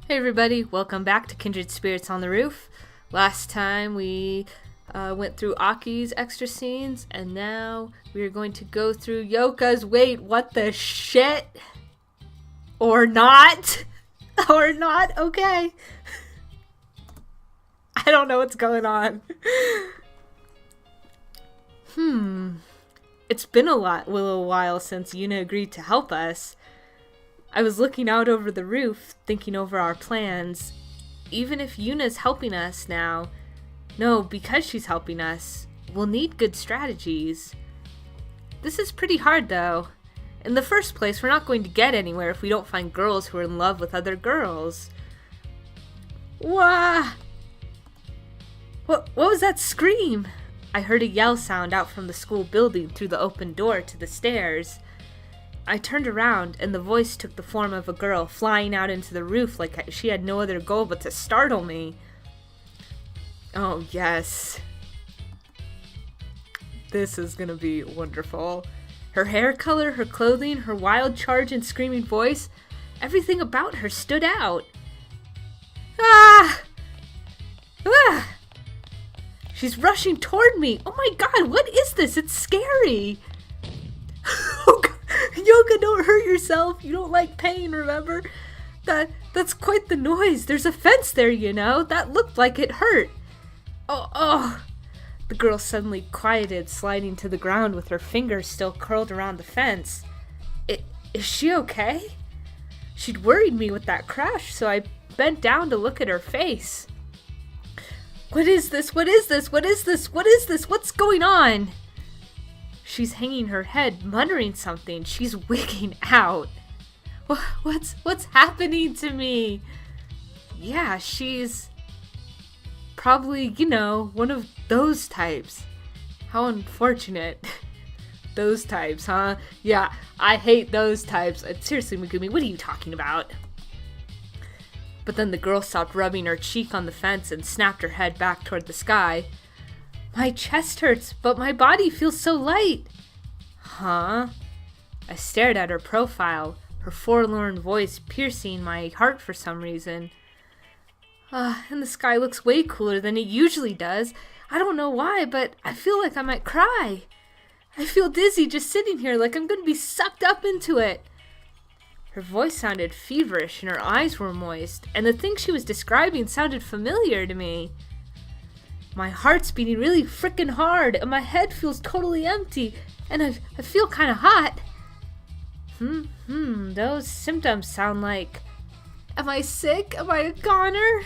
Hey everybody, welcome back to Kindred Spirits on the Roof. Last time we went through Aki's extra scenes, and now we are going to go through Yoka's. Wait, what the shit? Or not? Or not? Okay. I don't know what's going on. It's been a little while since Yuna agreed to help us. I was looking out over the roof, thinking over our plans. Even if Yuna's helping us now, no, because she's helping us, we'll need good strategies. This is pretty hard, though. In the first place, we're not going to get anywhere if we don't find girls who are in love with other girls. Wah! What was that scream? I heard a yell sound out from the school building through the open door to the stairs. I turned around, and the voice took the form of a girl flying out into the roof like she had no other goal but to startle me. Oh, yes. This is gonna be wonderful. Her hair color, her clothing, her wild charge and screaming voice, everything about her stood out. Ah! Ah! She's rushing toward me. Oh my god, what is this? It's scary. Oh god. Yoka, don't hurt yourself. You don't like pain, remember? That's quite the noise. There's a fence there, you know. That looked like it hurt. Oh. The girl suddenly quieted, sliding to the ground with her fingers still curled around the fence. Is she okay? She'd worried me with that crash, so I bent down to look at her face. What is this? What is this? What is this? What is this? What's going on? She's hanging her head, muttering something. She's wigging out. What's happening to me? Yeah, she's probably, one of those types. How unfortunate. Those types, huh? Yeah, I hate those types. Seriously, Megumi, what are you talking about? But then the girl stopped rubbing her cheek on the fence and snapped her head back toward the sky. My chest hurts, but my body feels so light. Huh? I stared at her profile, her forlorn voice piercing my heart for some reason. And the sky looks way cooler than it usually does. I don't know why, but I feel like I might cry. I feel dizzy just sitting here like I'm going to be sucked up into it. Her voice sounded feverish and her eyes were moist, and the thing she was describing sounded familiar to me. My heart's beating really frickin' hard, and my head feels totally empty, and I feel kinda hot. Those symptoms sound like... Am I sick? Am I a goner?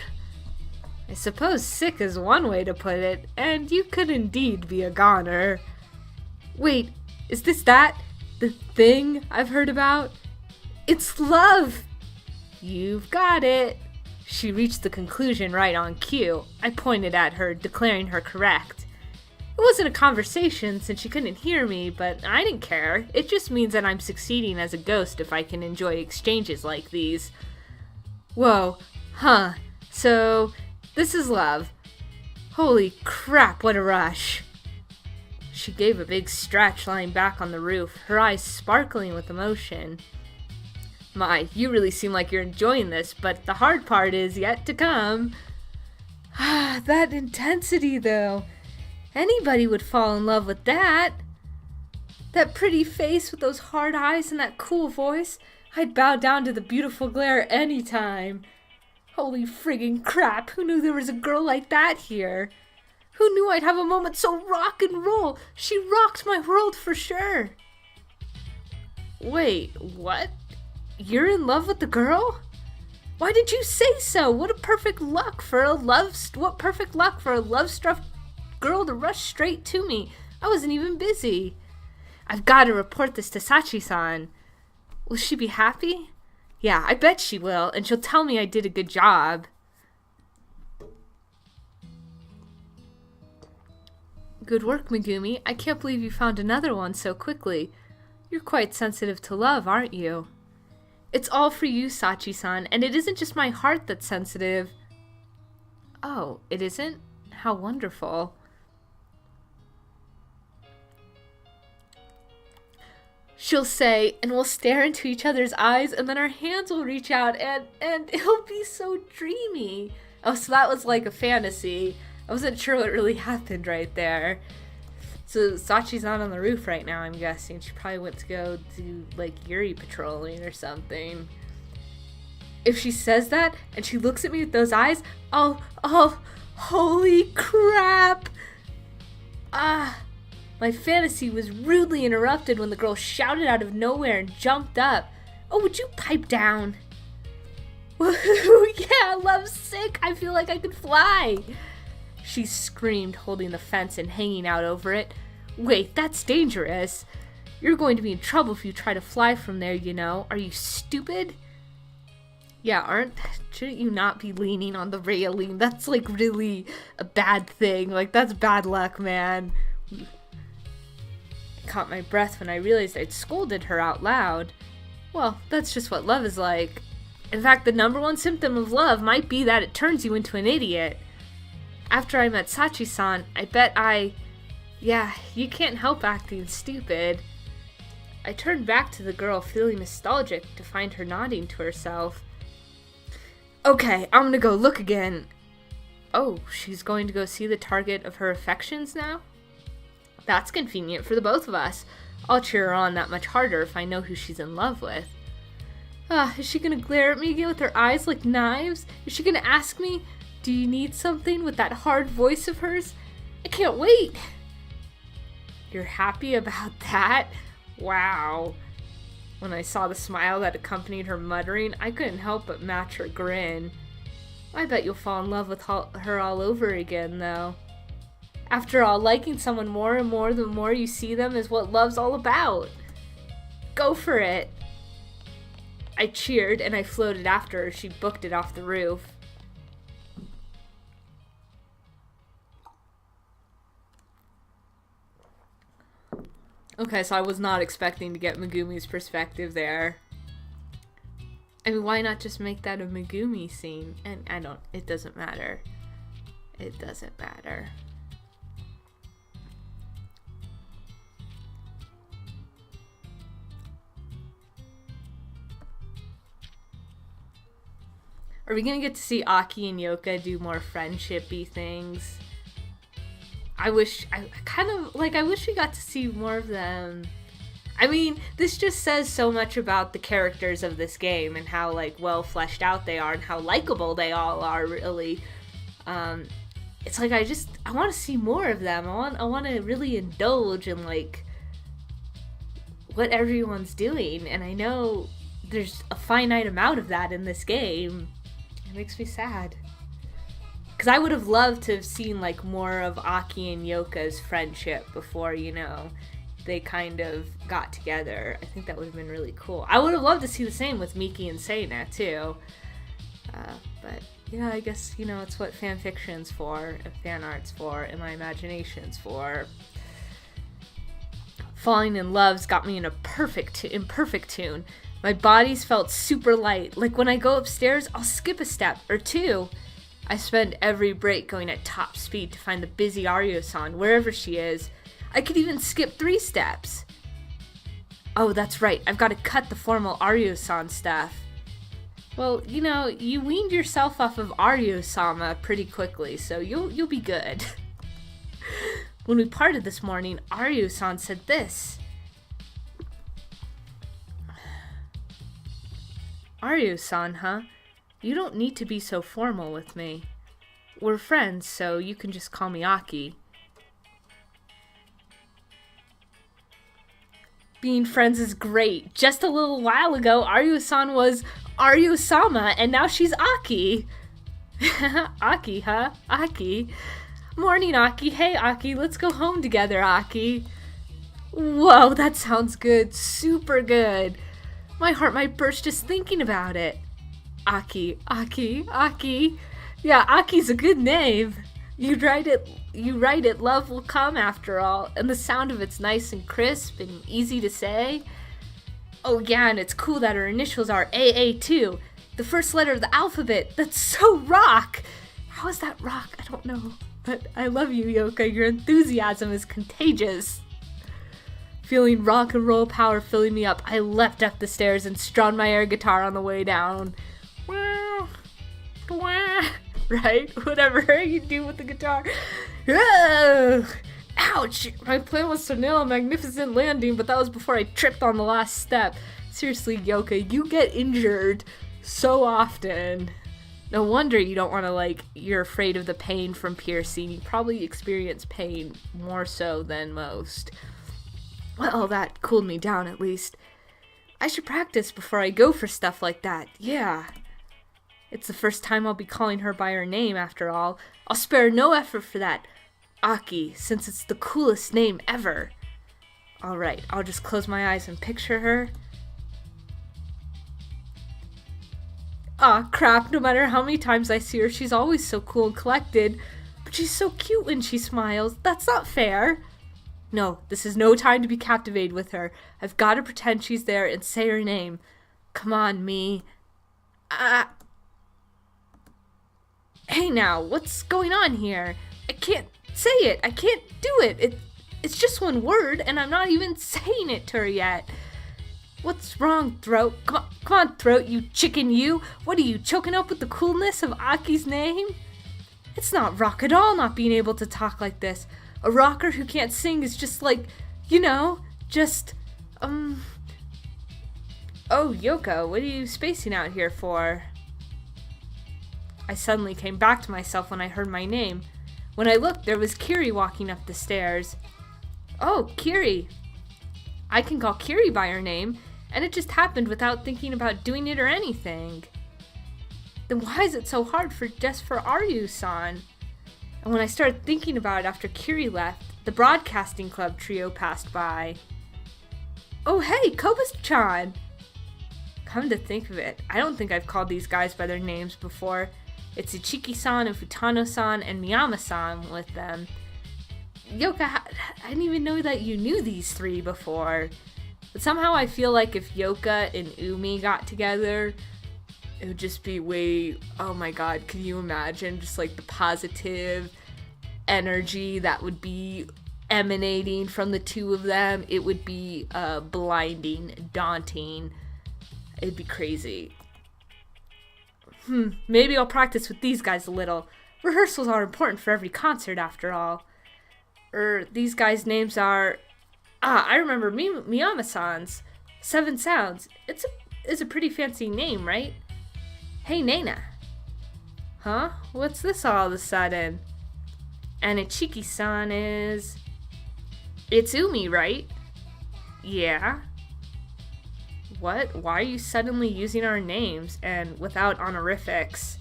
I suppose sick is one way to put it, and you could indeed be a goner. Wait, is this the thing I've heard about? It's love! You've got it. She reached the conclusion right on cue. I pointed at her, declaring her correct. It wasn't a conversation since she couldn't hear me, but I didn't care. It just means that I'm succeeding as a ghost if I can enjoy exchanges like these. Whoa, huh, so this is love. Holy crap, what a rush. She gave a big stretch lying back on the roof, her eyes sparkling with emotion. My, you really seem like you're enjoying this, but the hard part is yet to come. That intensity, though. Anybody would fall in love with that. That pretty face with those hard eyes and that cool voice. I'd bow down to the beautiful glare anytime. Holy friggin' crap, who knew there was a girl like that here? Who knew I'd have a moment so rock and roll? She rocked my world for sure. Wait, what? You're in love with the girl? Why did you say so? What perfect luck for a love-struck girl to rush straight to me. I wasn't even busy. I've got to report this to Sachi-san. Will she be happy? Yeah, I bet she will, and she'll tell me I did a good job. Good work, Megumi. I can't believe you found another one so quickly. You're quite sensitive to love, aren't you? It's all for you, Sachi-san, and it isn't just my heart that's sensitive. Oh, it isn't? How wonderful. she'll say, and we'll stare into each other's eyes, and then our hands will reach out, and it'll be so dreamy. Oh, so that was like a fantasy. I wasn't sure what really happened right there. So Sachi's not on the roof right now, I'm guessing. She probably went to go do, like, Yuri patrolling or something. If she says that, and she looks at me with those eyes, oh, holy crap! My fantasy was rudely interrupted when the girl shouted out of nowhere and jumped up. Oh, would you pipe down? Woohoo! Yeah, love's sick! I feel like I could fly! She screamed, holding the fence and hanging out over it. Wait, that's dangerous. You're going to be in trouble if you try to fly from there, you know. Are you stupid? Yeah, shouldn't you not be leaning on the railing? That's, like, really a bad thing. Like, that's bad luck, man. I caught my breath when I realized I'd scolded her out loud. Well, that's just what love is like. In fact, the number one symptom of love might be that it turns you into an idiot. After I met Sachi-san, I bet yeah, you can't help acting stupid. I turned back to the girl, feeling nostalgic to find her nodding to herself. Okay, I'm gonna go look again. Oh, she's going to go see the target of her affections now? That's convenient for the both of us. I'll cheer her on that much harder if I know who she's in love with. Is she gonna glare at me again with her eyes like knives? Is she gonna ask me, do you need something, with that hard voice of hers? I can't wait. You're happy about that? Wow. When I saw the smile that accompanied her muttering, I couldn't help but match her grin. I bet you'll fall in love with her all over again, though. After all, liking someone more and more the more you see them is what love's all about. Go for it. I cheered and I floated after her as she booked it off the roof. Okay, so I was not expecting to get Megumi's perspective there. I mean, why not just make that a Megumi scene? And it doesn't matter. It doesn't matter. Are we gonna get to see Aki and Yoka do more friendship-y things? I wish we got to see more of them. I mean, this just says so much about the characters of this game and how, like, well fleshed out they are and how likable they all are, really. It's like I want to see more of them. I want to really indulge in, like, what everyone's doing, and I know there's a finite amount of that in this game. It makes me sad. Because I would have loved to have seen, like, more of Aki and Yoka's friendship before, you know, they kind of got together. I think that would have been really cool. I would have loved to see the same with Miki and Seina, too. But, yeah, I guess, you know, it's what fan fiction's for, and fan art's for, and my imagination's for. Falling in Love's got me in perfect tune. My body's felt super light. Like, when I go upstairs, I'll skip a step or two. I spend every break going at top speed to find the busy Aryo-san, wherever she is. I could even skip 3 steps. Oh, that's right. I've got to cut the formal Aryo-san stuff. Well, you know, you weaned yourself off of Aryo-sama pretty quickly, so you'll be good. When we parted this morning, Aryo-san said this. Aryo-san, huh? You don't need to be so formal with me. We're friends, so you can just call me Aki. Being friends is great. Just a little while ago, Aryo-san was Aryo-sama, and now she's Aki. Aki, huh? Aki. Morning, Aki. Hey, Aki, let's go home together, Aki. Whoa, that sounds good. Super good. My heart might burst just thinking about it. Aki. Yeah, Aki's a good name. You write it, love will come after all, and the sound of it's nice and crisp and easy to say. Oh yeah, and it's cool that her initials are AA too. The first letter of the alphabet. That's so rock! How is that rock? I don't know. But I love you, Yoka. Your enthusiasm is contagious. Feeling rock and roll power filling me up, I leapt up the stairs and strummed my air guitar on the way down. Right? Whatever you do with the guitar. Ouch! My plan was to nail a magnificent landing, but that was before I tripped on the last step. Seriously, Yoka, you get injured so often. No wonder you don't want to, you're afraid of the pain from piercing. You probably experience pain more so than most. Well, that cooled me down at least. I should practice before I go for stuff like that. Yeah. It's the first time I'll be calling her by her name, after all. I'll spare no effort for that. Aki, since it's the coolest name ever. Alright, I'll just close my eyes and picture her. Aw, crap, no matter how many times I see her, she's always so cool and collected. But she's so cute when she smiles. That's not fair. No, this is no time to be captivated with her. I've got to pretend she's there and say her name. Come on, me. Hey now, what's going on here? I can't say it. I can't do it. It's just one word, and I'm not even saying it to her yet. What's wrong, Throat? Come on, Throat, you chicken, you. What are you, choking up with the coolness of Aki's name? It's not rock at all not being able to talk like this. A rocker who can't sing is just Oh, Yoka, what are you spacing out here for? I suddenly came back to myself when I heard my name. When I looked, there was Kiri walking up the stairs. Oh, Kiri. I can call Kiri by her name, and it just happened without thinking about doing it or anything. Then why is it so hard just for Aryu-san? And when I started thinking about it after Kiri left, the broadcasting club trio passed by. Oh hey, Koba-chan! Come to think of it, I don't think I've called these guys by their names before. It's Ichiki-san and Futano-san and Miyama-san with them. Yoka, I didn't even know that you knew these three before. But somehow I feel like if Yoka and Umi got together, it would just be oh my god, can you imagine just the positive energy that would be emanating from the two of them? It would be blinding, daunting. It'd be crazy. Maybe I'll practice with these guys a little. Rehearsals are important for every concert after all. These guys' names are... I remember Miyama-san's. 7 Sounds. It's a pretty fancy name, right? Hey, Nana. Huh? What's this all of a sudden? And Ichiki-san is... It's Umi, right? Yeah. What? Why are you suddenly using our names and without honorifics?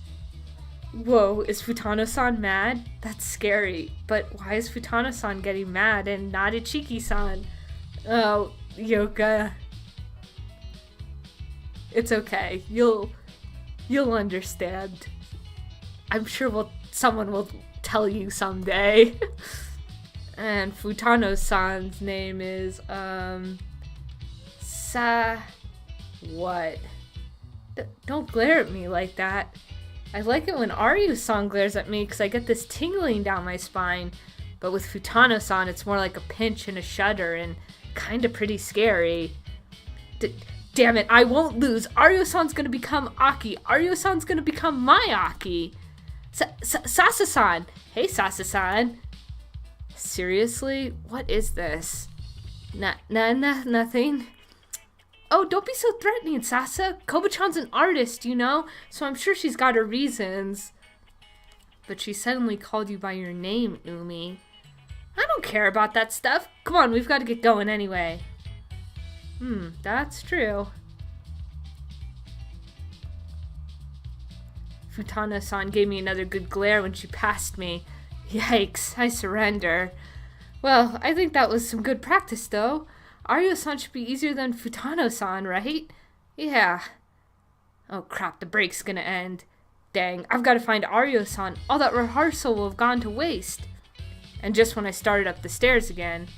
Whoa, is Futano-san mad? That's scary. But why is Futano-san getting mad and not Ichiki-san? Oh, Yoka. It's okay. You'll understand. I'm sure someone will tell you someday. And Futano-san's name is, what? Don't glare at me like that. I like it when Aryu-san glares at me because I get this tingling down my spine. But with Futano-san, it's more like a pinch and a shudder and kinda pretty scary. Damn it, I won't lose. Aryu-san's gonna become Aki. Aryu-san's gonna become my Aki. Sasa-san. Hey, Sasa-san. Seriously? What is this? Nothing. Oh, don't be so threatening, Sasa. Koba-chan's an artist, so I'm sure she's got her reasons. But she suddenly called you by your name, Umi. I don't care about that stuff. Come on, we've got to get going anyway. That's true. Futano-san gave me another good glare when she passed me. Yikes, I surrender. Well, I think that was some good practice, though. Aryu-san should be easier than Futano-san, right? Yeah. Oh crap, the break's gonna end. Dang, I've got to find Aryu-san. All that rehearsal will have gone to waste. And just when I started up the stairs again.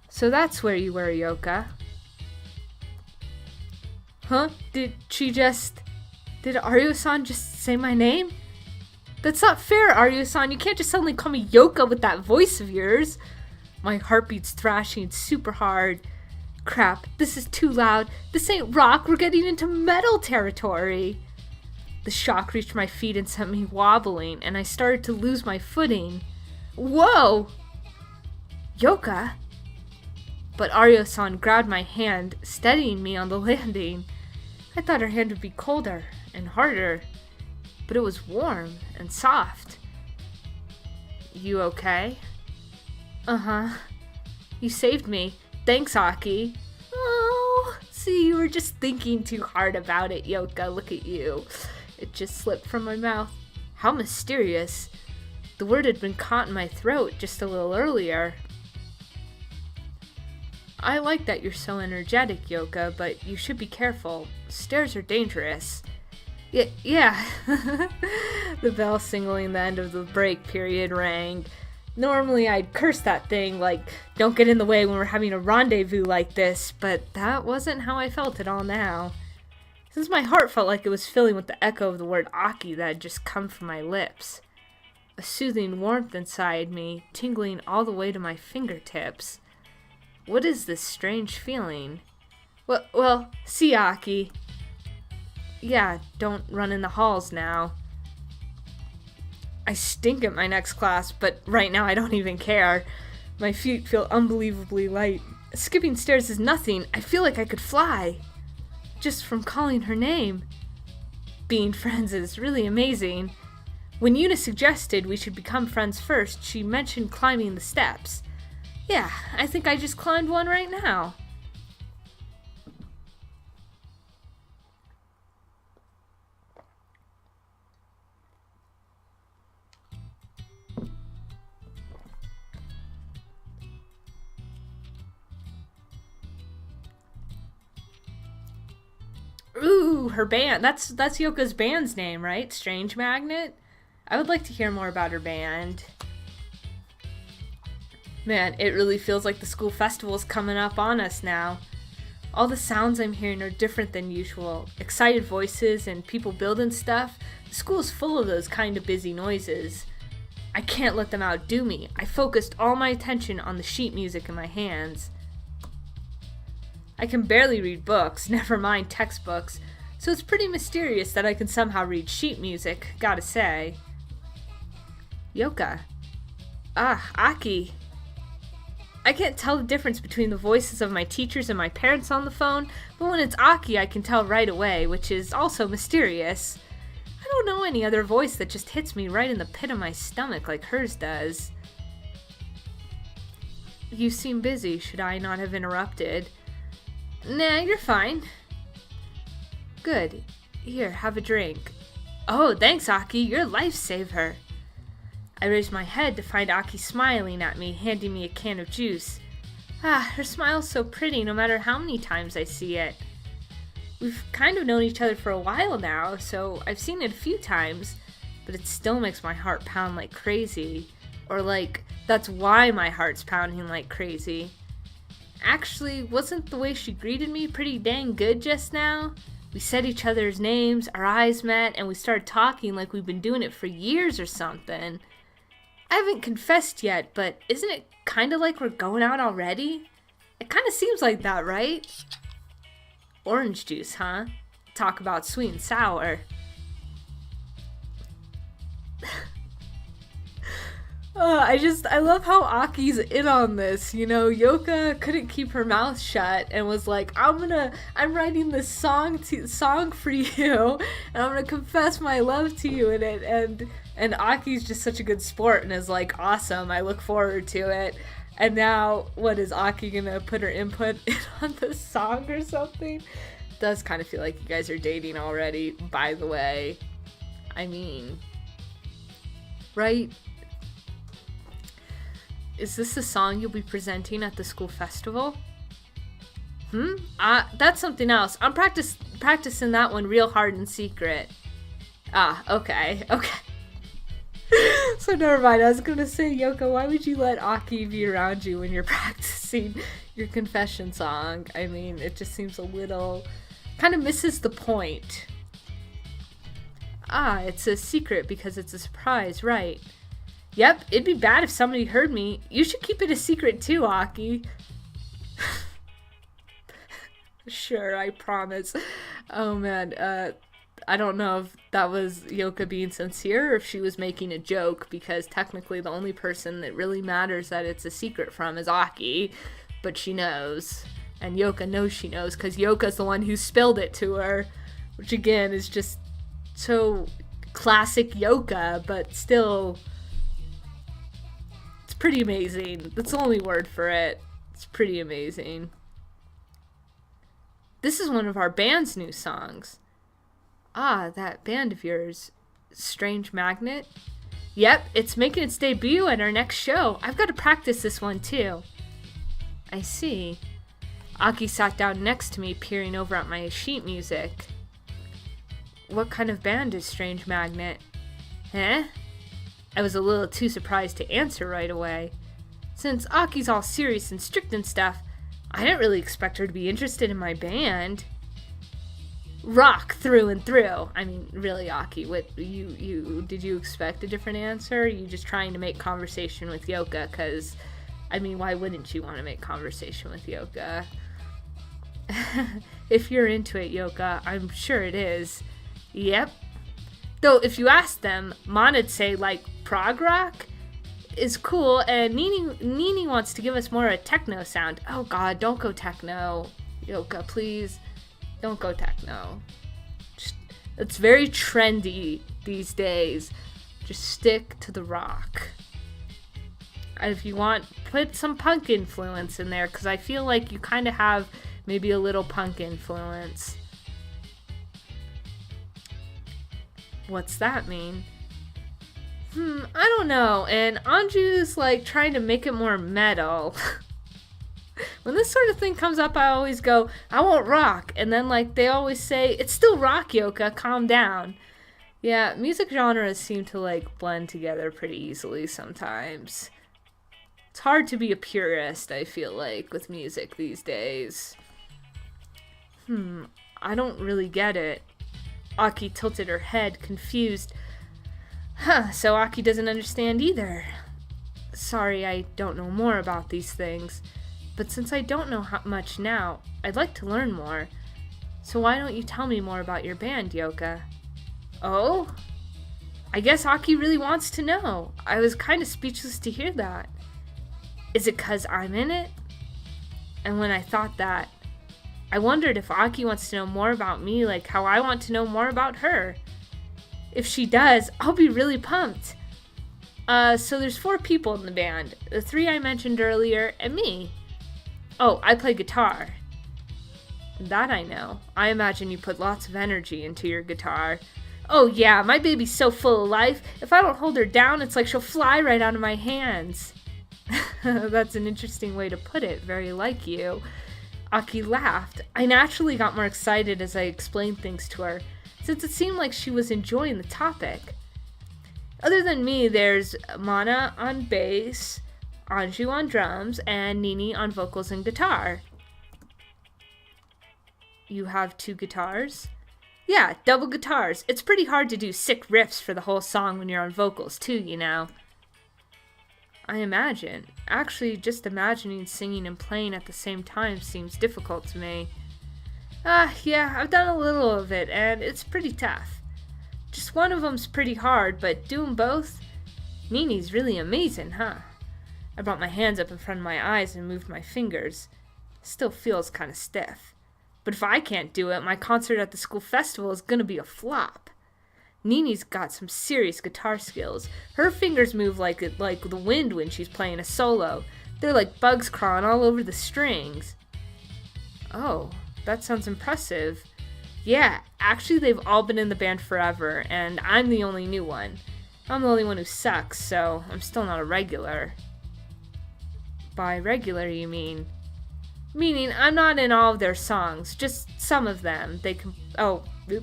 So that's where you were, Yoka. Huh? Did Aryu-san just say my name? That's not fair, Aryu-san. You can't just suddenly call me Yoka with that voice of yours. My heartbeat's thrashing super hard. Crap, this is too loud. This ain't rock, we're getting into metal territory. The shock reached my feet and sent me wobbling, and I started to lose my footing. Whoa! Yoka? But Aryo-san grabbed my hand, steadying me on the landing. I thought her hand would be colder and harder, but it was warm and soft. You okay? Uh-huh. You saved me. Thanks, Aki. Oh, see, you were just thinking too hard about it, Yoka. Look at you. It just slipped from my mouth. How mysterious. The word had been caught in my throat just a little earlier. I like that you're so energetic, Yoka, but you should be careful. Stairs are dangerous. Yeah. The bell signaling the end of the break period rang. Normally I'd curse that thing, like, don't get in the way when we're having a rendezvous like this, but that wasn't how I felt at all now. Since my heart felt like it was filling with the echo of the word Aki that had just come from my lips. A soothing warmth inside me, tingling all the way to my fingertips. What is this strange feeling? Well, see, Aki. Yeah, don't run in the halls now. I stink at my next class, but right now I don't even care. My feet feel unbelievably light. Skipping stairs is nothing. I feel like I could fly. Just from calling her name. Being friends is really amazing. When Yuna suggested we should become friends first, she mentioned climbing the steps. Yeah, I think I just climbed one right now. Ooh, her band. That's Yoka's band's name, right? Strange Magnet? I would like to hear more about her band. Man, it really feels like the school festival's coming up on us now. All the sounds I'm hearing are different than usual. Excited voices and people building stuff. The school's full of those kind of busy noises. I can't let them outdo me. I focused all my attention on the sheet music in my hands. I can barely read books, never mind textbooks, so it's pretty mysterious that I can somehow read sheet music, gotta say. Yoka. Ah, Aki. I can't tell the difference between the voices of my teachers and my parents on the phone, but when it's Aki I can tell right away, which is also mysterious. I don't know any other voice that just hits me right in the pit of my stomach like hers does. You seem busy. Should I not have interrupted? Nah, you're fine. Good. Here, have a drink. Oh, thanks, Aki. You're a lifesaver. I raised my head to find Aki smiling at me, handing me a can of juice. Ah, her smile's so pretty no matter how many times I see it. We've kind of known each other for a while now, so I've seen it a few times, but it still makes my heart pound like crazy. Or like, that's why my heart's pounding like crazy. Actually, wasn't the way she greeted me pretty dang good just now? We said each other's names, our eyes met, and we started talking like we've been doing it for years or something. I haven't confessed yet, but isn't it kind of like we're going out already? It kind of seems like that, right? Orange juice, huh? Talk about sweet and sour. I love how Aki's in on this, you know. Yoka couldn't keep her mouth shut and was like, I'm writing this song for you, and I'm gonna confess my love to you in it, and Aki's just such a good sport and is like, awesome, I look forward to it. And now, what, is Aki gonna put her input in on the song or something? Does kind of feel like you guys are dating already, by the way. I mean, right? Is this the song you'll be presenting at the school festival? That's something else. I'm practicing that one real hard in secret. Ah, okay. So never mind. I was gonna say, Yoka, why would you let Aki be around you when you're practicing your confession song? I mean, it just seems a little... kind of misses the point. Ah, it's a secret because it's a surprise, right? Yep, it'd be bad if somebody heard me. You should keep it a secret too, Aki. Sure, I promise. Oh man, I don't know if that was Yoka being sincere or if she was making a joke, because technically the only person that really matters that it's a secret from is Aki, but she knows. And Yoka knows she knows because Yoka's the one who spilled it to her, which again is just so classic Yoka, but still, it's pretty amazing. That's the only word for it. It's pretty amazing. This is one of our band's new songs. Ah, that band of yours, Strange Magnet? Yep, it's making its debut at our next show. I've got to practice this one too. I see. Aki sat down next to me, peering over at my sheet music. What kind of band is Strange Magnet? Huh? I was a little too surprised to answer right away. Since Aki's all serious and strict and stuff, I didn't really expect her to be interested in my band. Rock through and through. I mean, really, Aki, what did you expect a different answer? Or are you just trying to make conversation with Yoka? Because, I mean, why wouldn't you want to make conversation with Yoka? If you're into it, Yoka, I'm sure it is. Yep. Though, if you ask them, Mona'd say, like, prog rock is cool, and Nini wants to give us more a techno sound. Oh god, don't go techno, Yoka, please. Don't go techno. It's very trendy these days. Just stick to the rock. And if you want, put some punk influence in there, because I feel like you kind of have maybe a little punk influence. What's that mean? I don't know. And Anju's like trying to make it more metal. When this sort of thing comes up, I always go, I want rock. And then like they always say, it's still rock, Yoka, calm down. Yeah, music genres seem to like blend together pretty easily sometimes. It's hard to be a purist, I feel like, with music these days. I don't really get it. Aki tilted her head, confused. So Aki doesn't understand either. Sorry, I don't know more about these things. But since I don't know much now, I'd like to learn more. So why don't you tell me more about your band, Yoka? Oh? I guess Aki really wants to know. I was kind of speechless to hear that. Is it 'cause I'm in it? And when I thought that, I wondered if Aki wants to know more about me like how I want to know more about her. If she does, I'll be really pumped. So there's 4 people in the band. The 3 I mentioned earlier, and me. Oh, I play guitar. That I know. I imagine you put lots of energy into your guitar. Oh yeah, my baby's so full of life. If I don't hold her down, it's like she'll fly right out of my hands. That's an interesting way to put it, very like you. Aki laughed. I naturally got more excited as I explained things to her, since it seemed like she was enjoying the topic. Other than me, there's Mana on bass, Anju on drums, and Nini on vocals and guitar. You have 2 guitars? Yeah, double guitars. It's pretty hard to do sick riffs for the whole song when you're on vocals too, you know. I imagine. Actually, just imagining singing and playing at the same time seems difficult to me. Yeah, I've done a little of it, and it's pretty tough. Just one of them's pretty hard, but doing both? Nini's really amazing, huh? I brought my hands up in front of my eyes and moved my fingers. Still feels kind of stiff. But if I can't do it, my concert at the school festival is gonna be a flop. Nini's got some serious guitar skills. Her fingers move like the wind when she's playing a solo. They're like bugs crawling all over the strings. Oh, that sounds impressive. Yeah, actually they've all been in the band forever, and I'm the only new one. I'm the only one who sucks, so I'm still not a regular. By regular, you mean? Meaning, I'm not in all of their songs, just some of them.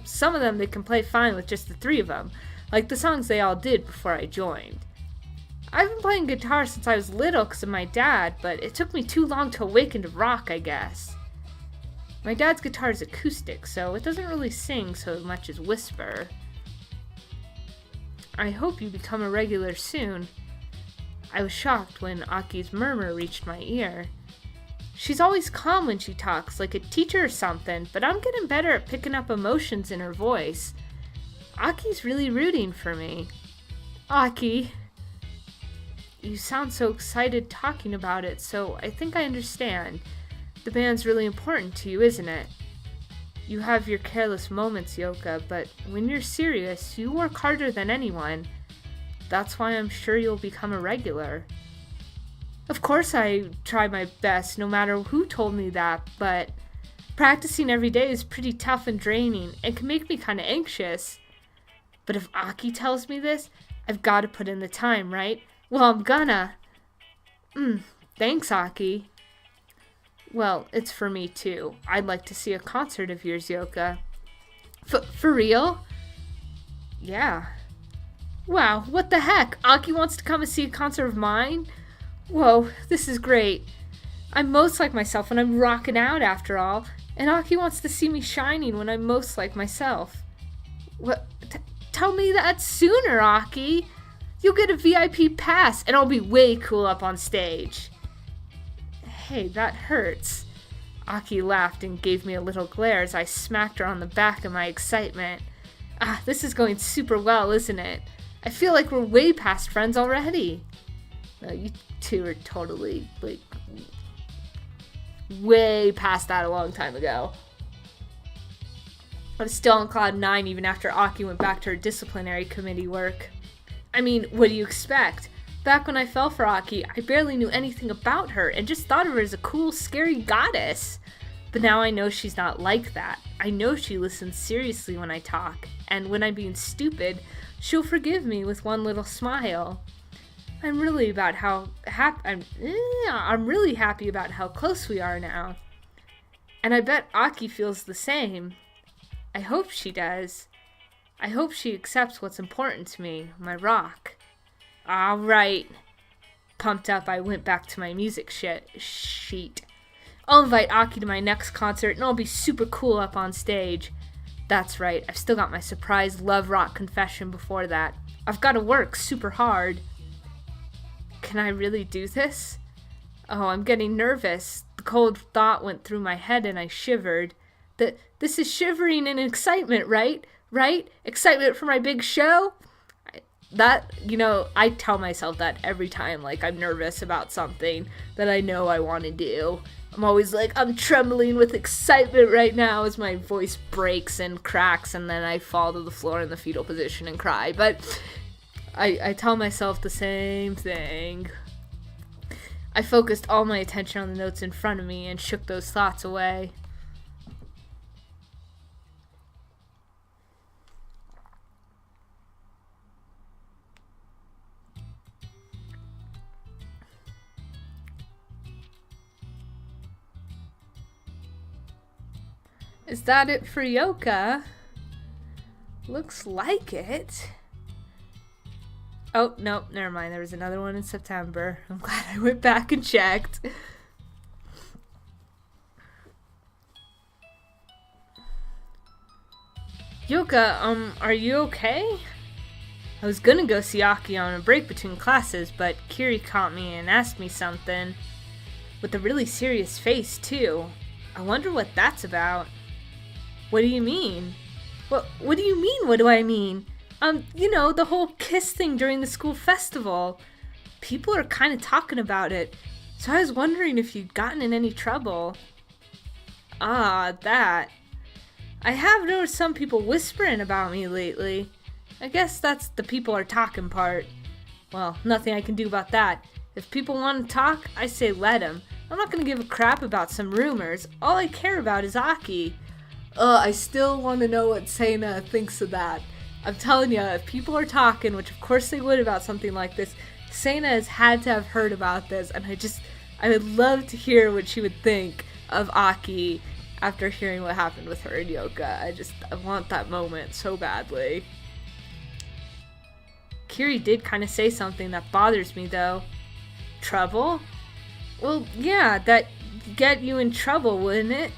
Some of them they can play fine with just the 3 of them, like the songs they all did before I joined. I've been playing guitar since I was little because of my dad, but it took me too long to awaken to rock, I guess. My dad's guitar is acoustic, so it doesn't really sing so much as whisper. I hope you become a regular soon. I was shocked when Aki's murmur reached my ear. She's always calm when she talks, like a teacher or something, but I'm getting better at picking up emotions in her voice. Aki's really rooting for me. Aki, you sound so excited talking about it, so I think I understand. The band's really important to you, isn't it? You have your careless moments, Yoka, but when you're serious, you work harder than anyone. That's why I'm sure you'll become a regular. Of course I try my best, no matter who told me that, but practicing every day is pretty tough and draining and can make me kind of anxious. But if Aki tells me this, I've got to put in the time, right? Well, I'm gonna. Thanks, Aki. Well, it's for me too. I'd like to see a concert of yours, Yoka. For real? Yeah. Wow, what the heck? Aki wants to come and see a concert of mine? Whoa, this is great. I'm most like myself when I'm rocking out after all, and Aki wants to see me shining when I'm most like myself. What? Tell me that sooner, Aki. You'll get a VIP pass, and I'll be way cool up on stage. Hey, that hurts. Aki laughed and gave me a little glare as I smacked her on the back in my excitement. This is going super well, isn't it? I feel like we're way past friends already. No, you two are totally, way past that a long time ago. I was still on cloud 9 even after Aki went back to her disciplinary committee work. I mean, what do you expect? Back when I fell for Aki, I barely knew anything about her and just thought of her as a cool, scary goddess. But now I know she's not like that. I know she listens seriously when I talk, and when I'm being stupid, she'll forgive me with one little smile. I'm really happy about how close we are now. And I bet Aki feels the same. I hope she does. I hope she accepts what's important to me, my rock. All right. Pumped up, I went back to my music sheet. I'll invite Aki to my next concert, and I'll be super cool up on stage. That's right, I've still got my surprise love rock confession before that. I've got to work super hard. Can I really do this? Oh, I'm getting nervous. The cold thought went through my head and I shivered. This is shivering in excitement, right? Right? Excitement for my big show? I tell myself that every time, like, I'm nervous about something that I know I want to do. I'm always like, I'm trembling with excitement right now as my voice breaks and cracks, and then I fall to the floor in the fetal position and cry. But I tell myself the same thing. I focused all my attention on the notes in front of me and shook those thoughts away. Is that it for Yoka? Looks like it. Oh, no, never mind. There was another one in September. I'm glad I went back and checked. Yoka, are you okay? I was gonna go see Aki on a break between classes, but Kiri caught me and asked me something. With a really serious face, too. I wonder what that's about. What do you mean? What do you mean, what do I mean? The whole kiss thing during the school festival. People are kind of talking about it, so I was wondering if you'd gotten in any trouble. That. I have noticed some people whispering about me lately. I guess that's the people are talking part. Well, nothing I can do about that. If people want to talk, I say let them. I'm not going to give a crap about some rumors. All I care about is Aki. I still want to know what Seina thinks of that. I'm telling you, if people are talking, which of course they would about something like this, Seina has had to have heard about this, and I would love to hear what she would think of Aki after hearing what happened with her and Yoka. I want that moment so badly. Kiri did kind of say something that bothers me, though. Trouble? Well, yeah, that'd get you in trouble, wouldn't it?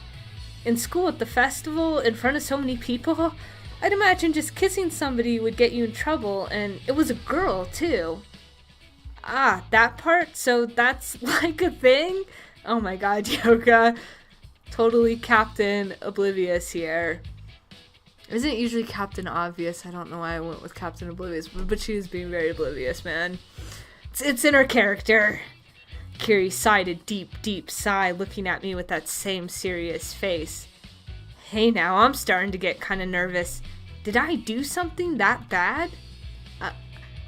In school at the festival, in front of so many people, I'd imagine just kissing somebody would get you in trouble, and it was a girl, too. Ah, that part? So that's like a thing? Oh my god, Yoka. Totally Captain Oblivious here. Isn't it usually Captain Obvious? I don't know why I went with Captain Oblivious, but she was being very oblivious, man. It's in her character. Kiri sighed a deep, deep sigh, looking at me with that same serious face. Hey now, I'm starting to get kind of nervous. Did I do something that bad?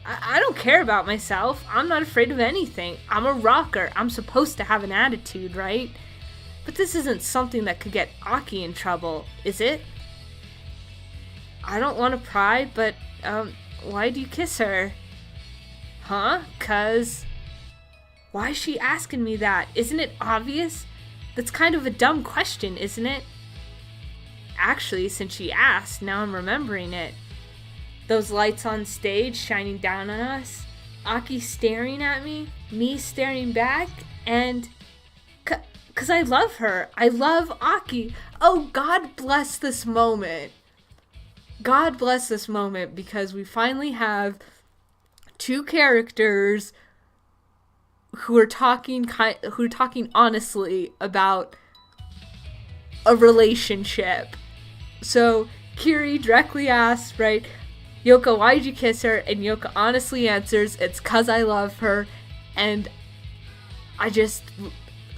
I don't care about myself. I'm not afraid of anything. I'm a rocker. I'm supposed to have an attitude, right? But this isn't something that could get Aki in trouble, is it? I don't want to pry, but, why do you kiss her? Huh? 'Cause... Why is she asking me that? Isn't it obvious? That's kind of a dumb question, isn't it? Actually, since she asked, now I'm remembering it. Those lights on stage shining down on us, Aki staring at me staring back, and... 'Cause I love her. I love Aki. Oh, God bless this moment. God bless this moment, because we finally have two characters who are talking honestly about a relationship. So Kiri directly asks, right, Yoka, why did you kiss her? And Yoka honestly answers, it's 'cause I love her. And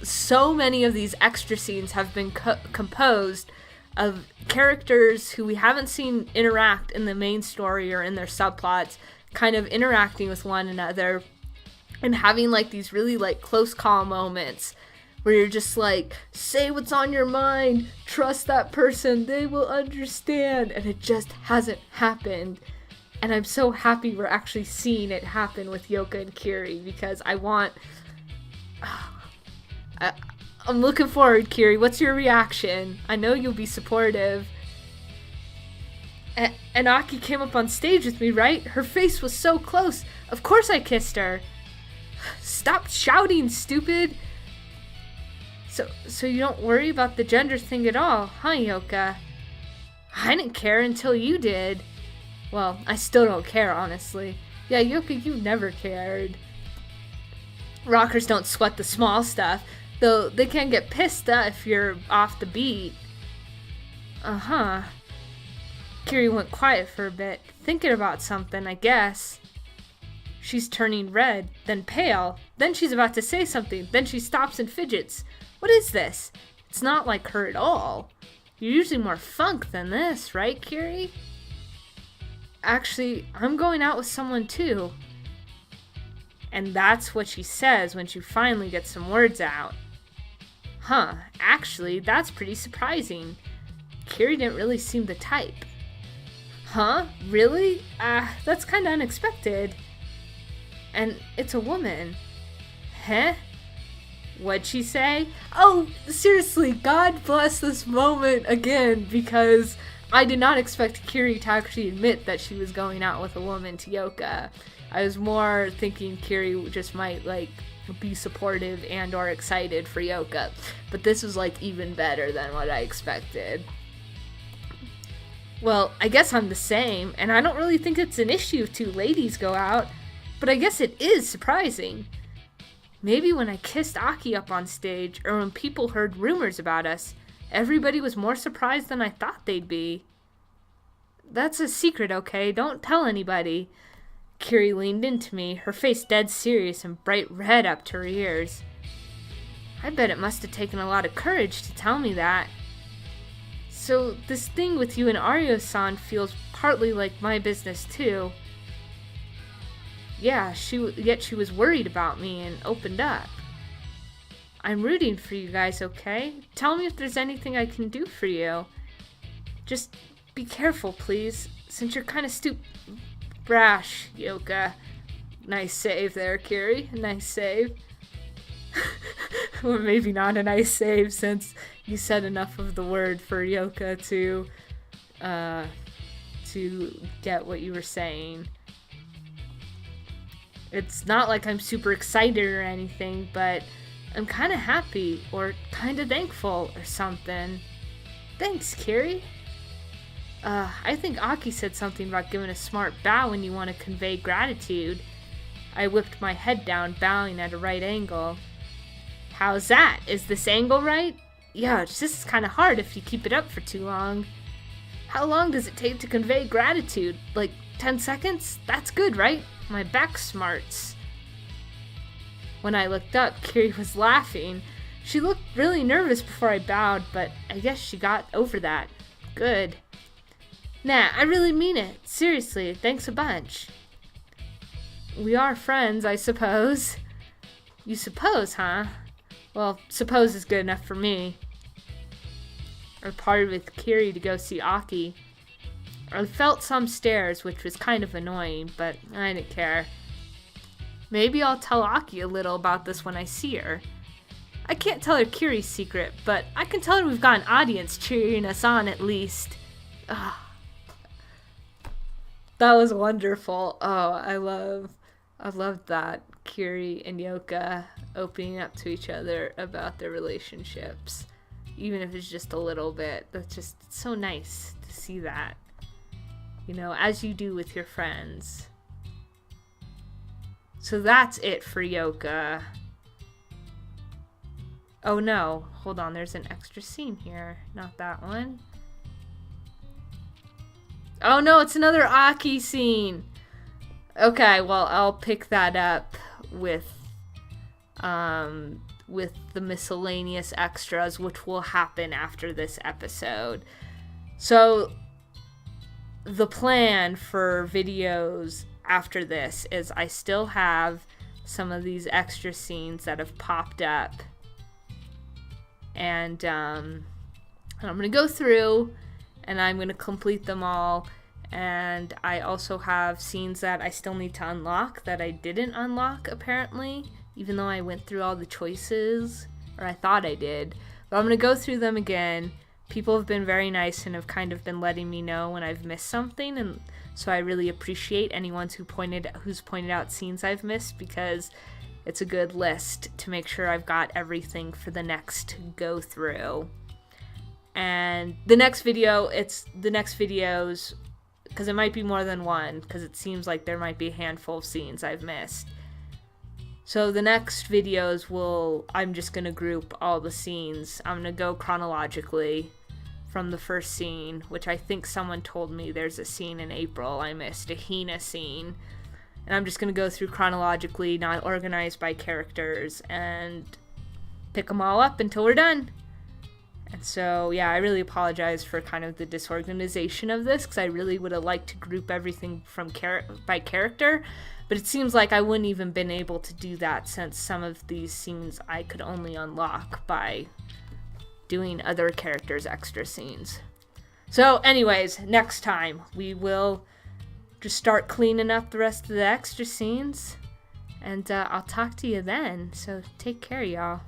so many of these extra scenes have been composed of characters who we haven't seen interact in the main story or in their subplots, kind of interacting with one another and having like these really like close call moments where you're just like, say what's on your mind, trust that person, they will understand. And it just hasn't happened. And I'm so happy we're actually seeing it happen with Yoka and Kiri, because I'm looking forward, Kiri. What's your reaction? I know you'll be supportive. And Aki came up on stage with me, right? Her face was so close. Of course I kissed her. Stop shouting, stupid. So you don't worry about the gender thing at all, huh, Yoka? I didn't care until you did. Well, I still don't care, honestly. Yeah, Yoka, you never cared. Rockers don't sweat the small stuff, though they can get pissed if you're off the beat. Uh-huh. Kiri went quiet for a bit, thinking about something, I guess. She's turning red, then pale, then she's about to say something, then she stops and fidgets. What is this? It's not like her at all. You're usually more funk than this, right, Kiri? Actually, I'm going out with someone too. And that's what she says when she finally gets some words out. Huh, actually, that's pretty surprising. Kiri didn't really seem the type. Huh? Really? That's kinda unexpected. And it's a woman. Huh? What'd she say? Oh, seriously, God bless this moment again, because I did not expect Kiri to actually admit that she was going out with a woman to Yoka. I was more thinking Kiri just might, like, be supportive and or excited for Yoka. But this was, like, even better than what I expected. Well, I guess I'm the same, and I don't really think it's an issue if two ladies go out, but I guess it is surprising. Maybe when I kissed Aki up on stage, or when people heard rumors about us, everybody was more surprised than I thought they'd be. That's a secret, okay? Don't tell anybody. Kiri leaned into me, her face dead serious and bright red up to her ears. I bet it must have taken a lot of courage to tell me that. So this thing with you and Aryo-san feels partly like my business too. Yeah, yet she was worried about me and opened up. I'm rooting for you guys, okay? Tell me if there's anything I can do for you. Just be careful, please, since you're kind of brash, Yoka. Nice save there, Kiri. Nice save. Or maybe not a nice save, since you said enough of the word for Yoka to get what you were saying. It's not like I'm super excited or anything, but I'm kind of happy or kind of thankful or something. Thanks, Kiri. I think Aki said something about giving a smart bow when you want to convey gratitude. I whipped my head down, bowing at a right angle. How's that? Is this angle right? Yeah, this is kind of hard if you keep it up for too long. How long does it take to convey gratitude? Like 10 seconds? That's good, right? My back smarts. When I looked up, Kiri was laughing. She looked really nervous before I bowed, but I guess she got over that. Good. Nah, I really mean it. Seriously, thanks a bunch. We are friends, I suppose. You suppose, huh? Well, suppose is good enough for me. I parted with Kiri to go see Aki. I felt some stares, which was kind of annoying, but I didn't care. Maybe I'll tell Aki a little about this when I see her. I can't tell her Kiri's secret, but I can tell her we've got an audience cheering us on at least. Ugh. That was wonderful. Oh, I loved that. Kiri and Yoka opening up to each other about their relationships. Even if it's just a little bit. That's just it's so nice to see that. You know, as you do with your friends. So that's it for Yoka. Oh no, hold on, there's an extra scene here. Not that one. Oh no, it's another Aki scene. Okay, well, I'll pick that up with the miscellaneous extras, which will happen after this episode. So the plan for videos after this is I still have some of these extra scenes that have popped up, and I'm gonna go through and I'm gonna complete them all. And I also have scenes that I still need to unlock that I didn't unlock apparently, even though I went through all the choices, or I thought I did. But I'm gonna go through them again. People have been very nice and have kind of been letting me know when I've missed something, and so I really appreciate anyone who's pointed out scenes I've missed, because it's a good list to make sure I've got everything for the next go through. And the next videos, because it might be more than one, because it seems like there might be a handful of scenes I've missed. So the next videos I'm just going to group all the scenes. I'm going to go chronologically from the first scene, which I think someone told me there's a scene in April I missed, a Hina scene. And I'm just going to go through chronologically, not organized by characters, and pick them all up until we're done. And so, yeah, I really apologize for kind of the disorganization of this, because I really would have liked to group everything from by character, but it seems like I wouldn't even been able to do that, since some of these scenes I could only unlock by doing other characters' extra scenes. So, anyways, next time we will just start cleaning up the rest of the extra scenes, and I'll talk to you then. So, take care, y'all.